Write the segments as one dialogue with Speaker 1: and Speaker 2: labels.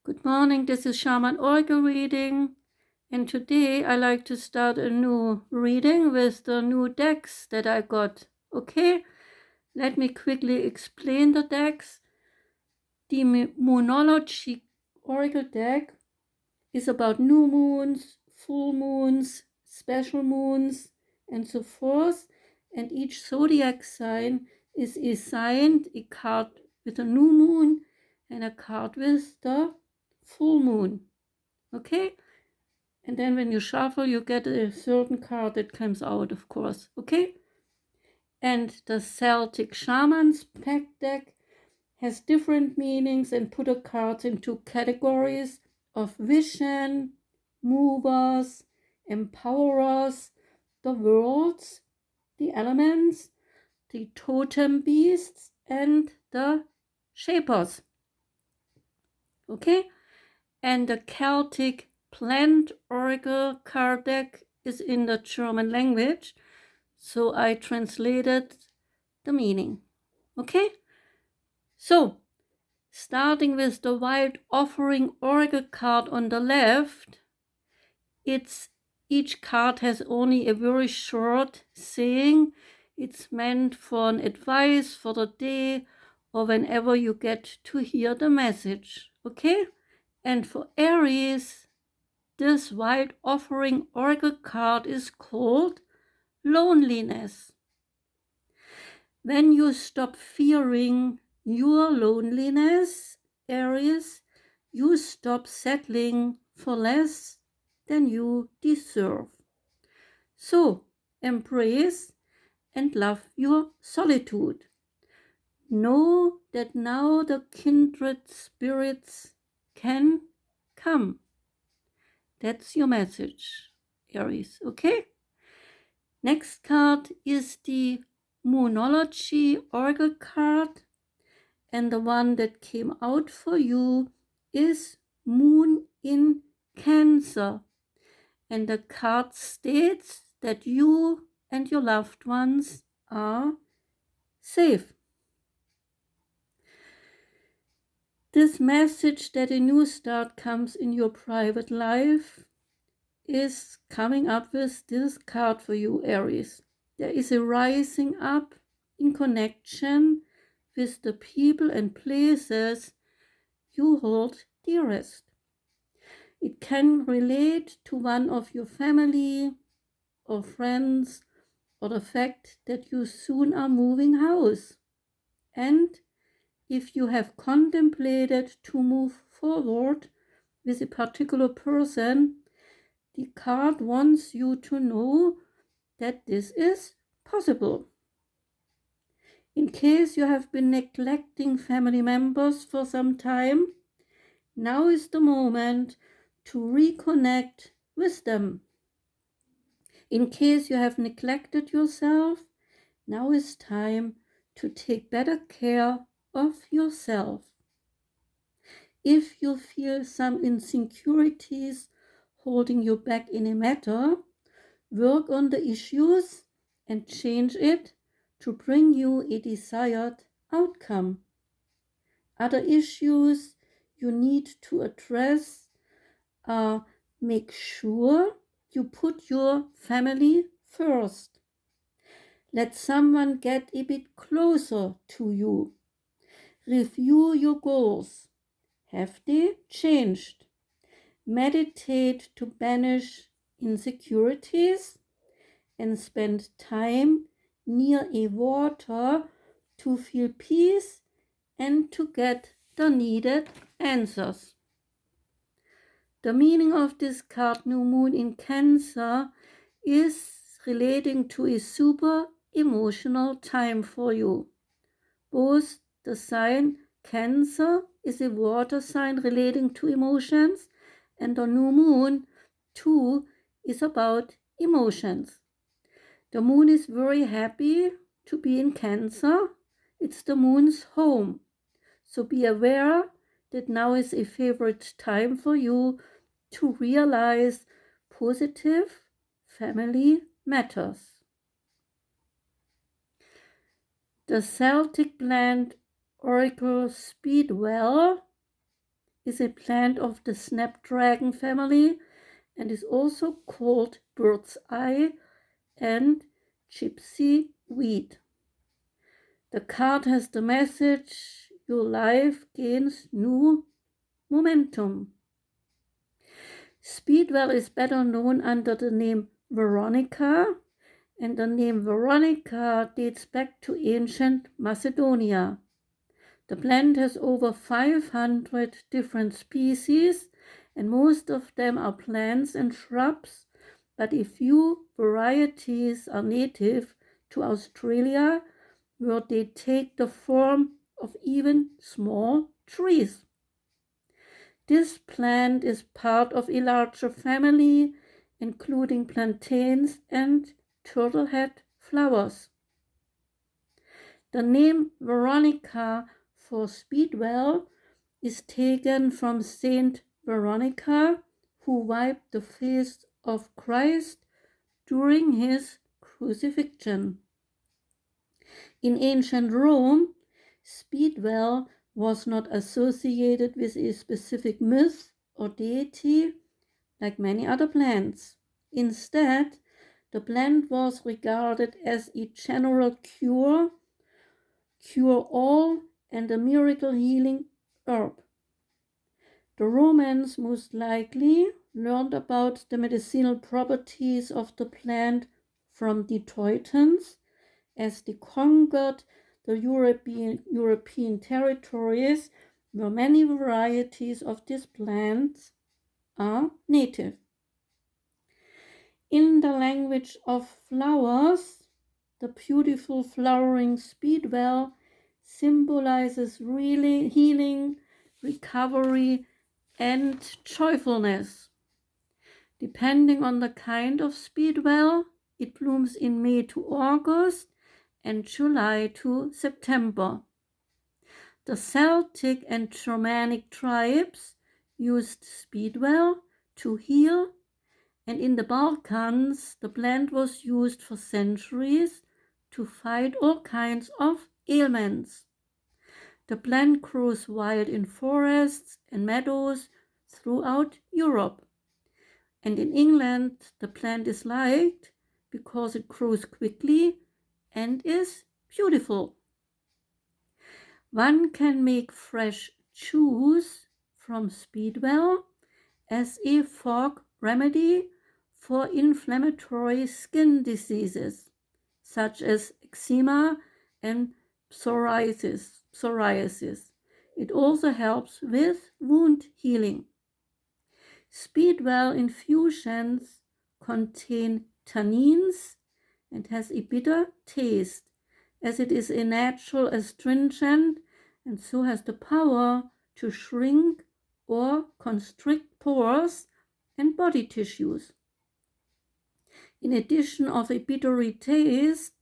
Speaker 1: Good morning, this is Shaman Oracle reading, and today I like to start a new reading with the new decks that I got. Okay, let me quickly explain the decks. The Moonology Oracle deck is about new moons, full moons, special moons, and so forth, and each zodiac sign is assigned a card with a new moon and a card with the full moon. Okay, and then when you shuffle you get a certain card that comes out, of course. Okay, and the Celtic Shaman's pack deck has different meanings and put a card into categories of vision, movers, empowerers, the worlds, the elements, the totem beasts, and the shapers. Okay, and the Celtic Plant Oracle card deck is in the German language, so I translated the meaning. Okay, so starting with the Wild Offering Oracle card on the left, each card has only a very short saying. It's meant for an advice for the day or whenever you get to hear the message. Okay, and for Aries, this Wild Offering Oracle card is called Loneliness. When you stop fearing your loneliness, Aries, you stop settling for less than you deserve. So embrace and love your solitude. Know that now the kindred spirits can come. That's your message, Aries, okay? Next card is the Moonology Oracle card, and the one that came out for you is Moon in Cancer, and the card states that you and your loved ones are safe. This message that a new start comes in your private life is coming up with this card for you, Aries. There is a rising up in connection with the people and places you hold dearest. It can relate to one of your family or friends, or the fact that you soon are moving house. And if you have contemplated to move forward with a particular person, the card wants you to know that this is possible. In case you have been neglecting family members for some time, now is the moment to reconnect with them. In case you have neglected yourself, now is time to take better care of yourself. If you feel some insecurities holding you back in a matter, work on the issues and change it to bring you a desired outcome. Other issues you need to address are: make sure you put your family first. Let someone get a bit closer to you. Review your goals. Have they changed? Meditate to banish insecurities and spend time near a water to feel peace and to get the needed answers. The meaning of this card, New Moon in Cancer, is relating to a super emotional time for you. Both the sign Cancer is a water sign relating to emotions, and the new moon too is about emotions. The moon is very happy to be in Cancer. It's the moon's home. So be aware that now is a favorite time for you to realize positive family matters. The Celtic Plant Oracle Speedwell is a plant of the snapdragon family and is also called bird's eye and gypsy weed. The card has the message, your life gains new momentum. Speedwell is better known under the name Veronica, and the name Veronica dates back to ancient Macedonia. The plant has over 500 different species, and most of them are plants and shrubs, but a few varieties are native to Australia, where they take the form of even small trees. This plant is part of a larger family, including plantains and turtlehead flowers. The name Veronica for Speedwell is taken from Saint Veronica, who wiped the face of Christ during his crucifixion. In ancient Rome, Speedwell was not associated with a specific myth or deity like many other plants. Instead, the plant was regarded as a general cure-all, and a miracle healing herb. The Romans most likely learned about the medicinal properties of the plant from the Teutons as they conquered the European territories where many varieties of these plants are native. In the language of flowers, the beautiful flowering speedwell symbolizes really healing, recovery, and joyfulness. Depending on the kind of speedwell, it blooms in May to August and July to September. The Celtic and Germanic tribes used speedwell to heal, and in the Balkans, the plant was used for centuries to fight all kinds of ailments. The plant grows wild in forests and meadows throughout Europe. And in England, the plant is liked because it grows quickly and is beautiful. One can make fresh juice from speedwell as a fog remedy for inflammatory skin diseases such as eczema and psoriasis. It also helps with wound healing. Speedwell infusions contain tannins and has a bitter taste, as it is a natural astringent and so has the power to shrink or constrict pores and body tissues. In addition of a bittery taste,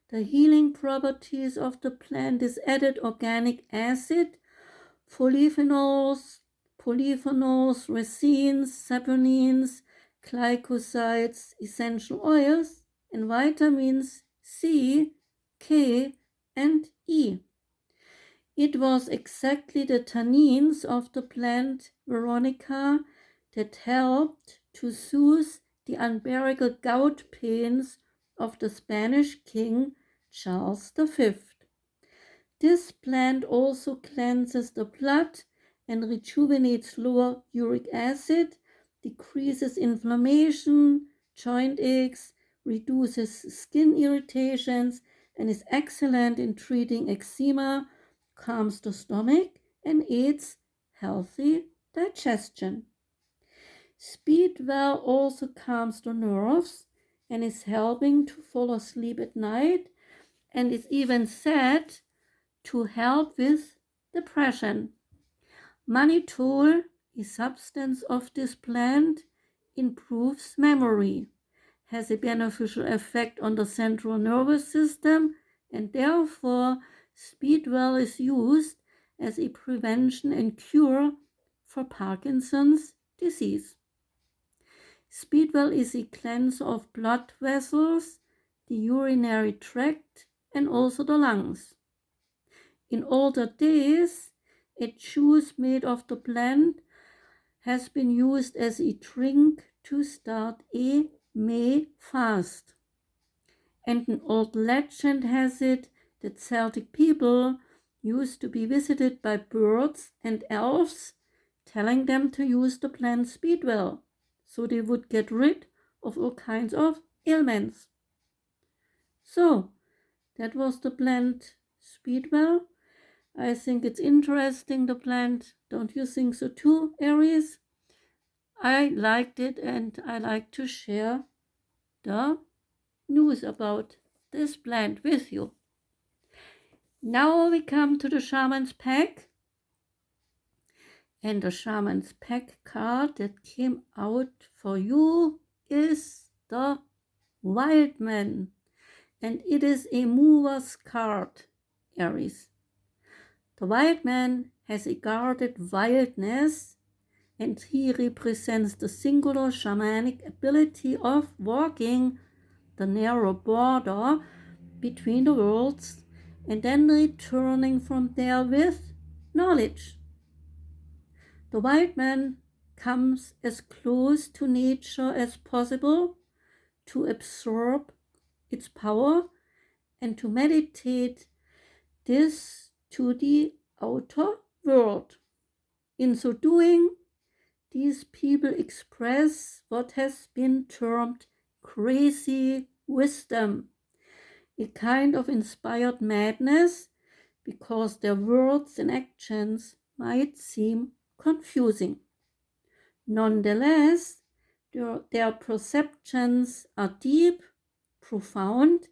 Speaker 1: the healing properties of the plant is added organic acid, polyphenols, resins, saponins, glycosides, essential oils, and vitamins C, K, and E. It was exactly the tannins of the plant Veronica that helped to soothe the unbearable gout pains of the Spanish king Charles V. This plant also cleanses the blood and rejuvenates lower uric acid, decreases inflammation, joint aches, reduces skin irritations, and is excellent in treating eczema, calms the stomach, and aids healthy digestion. Speedwell also calms the nerves and is helping to fall asleep at night, and is even said to help with depression. Mannitol, a substance of this plant, improves memory, has a beneficial effect on the central nervous system, and therefore Speedwell is used as a prevention and cure for Parkinson's disease. Speedwell is a cleanser of blood vessels, the urinary tract, and also the lungs. In older days, A juice made of the plant has been used as a drink to start a May fast. And an old legend has it that Celtic people used to be visited by birds and elves, telling them to use the plant Speedwell, so they would get rid of all kinds of ailments. So, that was the plant Speedwell. I think it's interesting, the plant. Don't you think so too, Aries? I liked it, and I like to share the news about this plant with you. Now we come to the Shaman's pack. And the Shaman's pack card that came out for you is the Wildman. And it is a mover's card, Aries. The Wildman has a guarded wildness, and he represents the singular shamanic ability of walking the narrow border between the worlds and then returning from there with knowledge. The Wildman comes as close to nature as possible to absorb its power and to meditate this to the outer world. In so doing, these people express what has been termed crazy wisdom, a kind of inspired madness, because their words and actions might seem confusing. Nonetheless, their perceptions are deep, profound,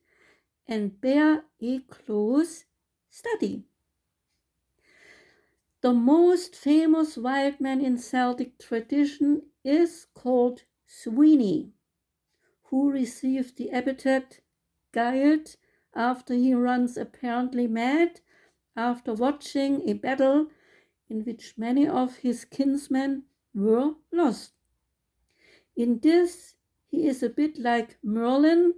Speaker 1: and bear a close study. The most famous wildman in Celtic tradition is called Sweeney, who received the epithet Guiled after he runs apparently mad after watching a battle in which many of his kinsmen were lost. In this, he is a bit like Merlin,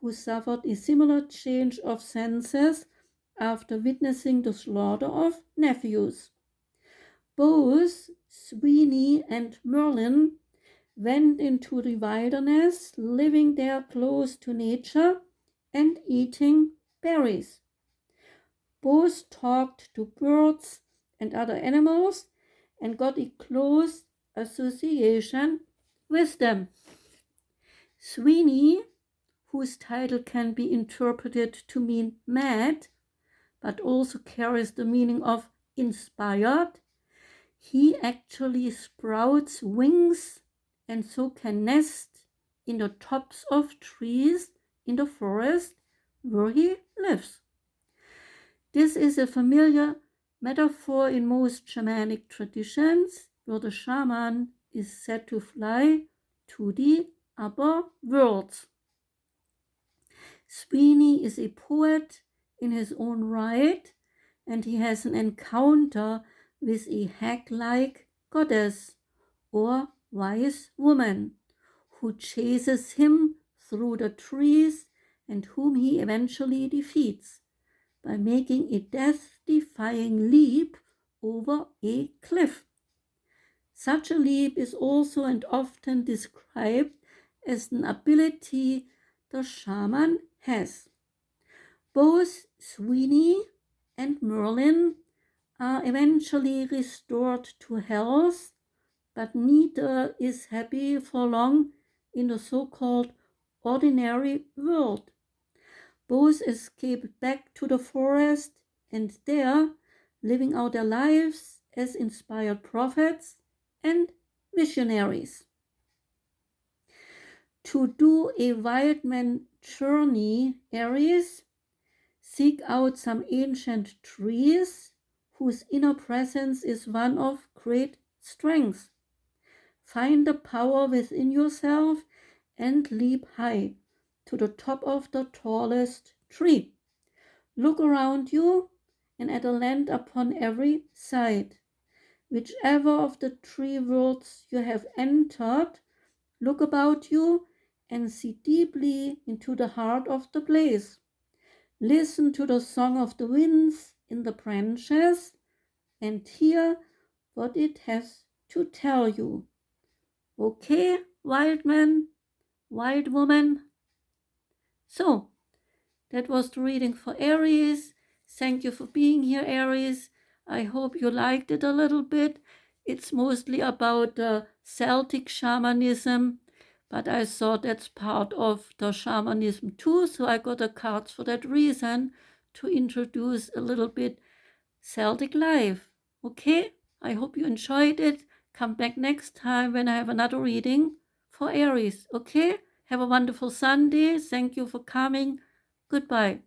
Speaker 1: who suffered a similar change of senses after witnessing the slaughter of nephews. Both Sweeney and Merlin went into the wilderness, living there close to nature and eating berries. Both talked to birds and other animals and got a close association with them. Sweeney, whose title can be interpreted to mean mad, but also carries the meaning of inspired, he actually sprouts wings and so can nest in the tops of trees in the forest where he lives. This is a familiar metaphor in most shamanic traditions, where the shaman is said to fly to the upper worlds. Sweeney is a poet in his own right, and he has an encounter with a hag-like goddess or wise woman who chases him through the trees and whom he eventually defeats by making a death-defying leap over a cliff. Such a leap is also and often described as an ability the shaman has. Both Sweeney and Merlin are eventually restored to health, but neither is happy for long in the so-called ordinary world. Both escape back to the forest and there, living out their lives as inspired prophets and visionaries. To do a wildman journey, Aries, seek out some ancient trees whose inner presence is one of great strength. Find the power within yourself and leap high to the top of the tallest tree. Look around you and at the land upon every side. Whichever of the three worlds you have entered, look about you and see deeply into the heart of the place. Listen to the song of the winds in the branches and hear what it has to tell you. Okay, Wildman, Wild Woman? So, that was the reading for Aries. Thank you for being here, Aries. I hope you liked it a little bit. It's mostly about the Celtic shamanism, but I thought that's part of the shamanism too, so I got the cards for that reason, to introduce a little bit Celtic life. Okay, I hope you enjoyed it. Come back next time when I have another reading for Aries. Okay, have a wonderful Sunday. Thank you for coming. Goodbye.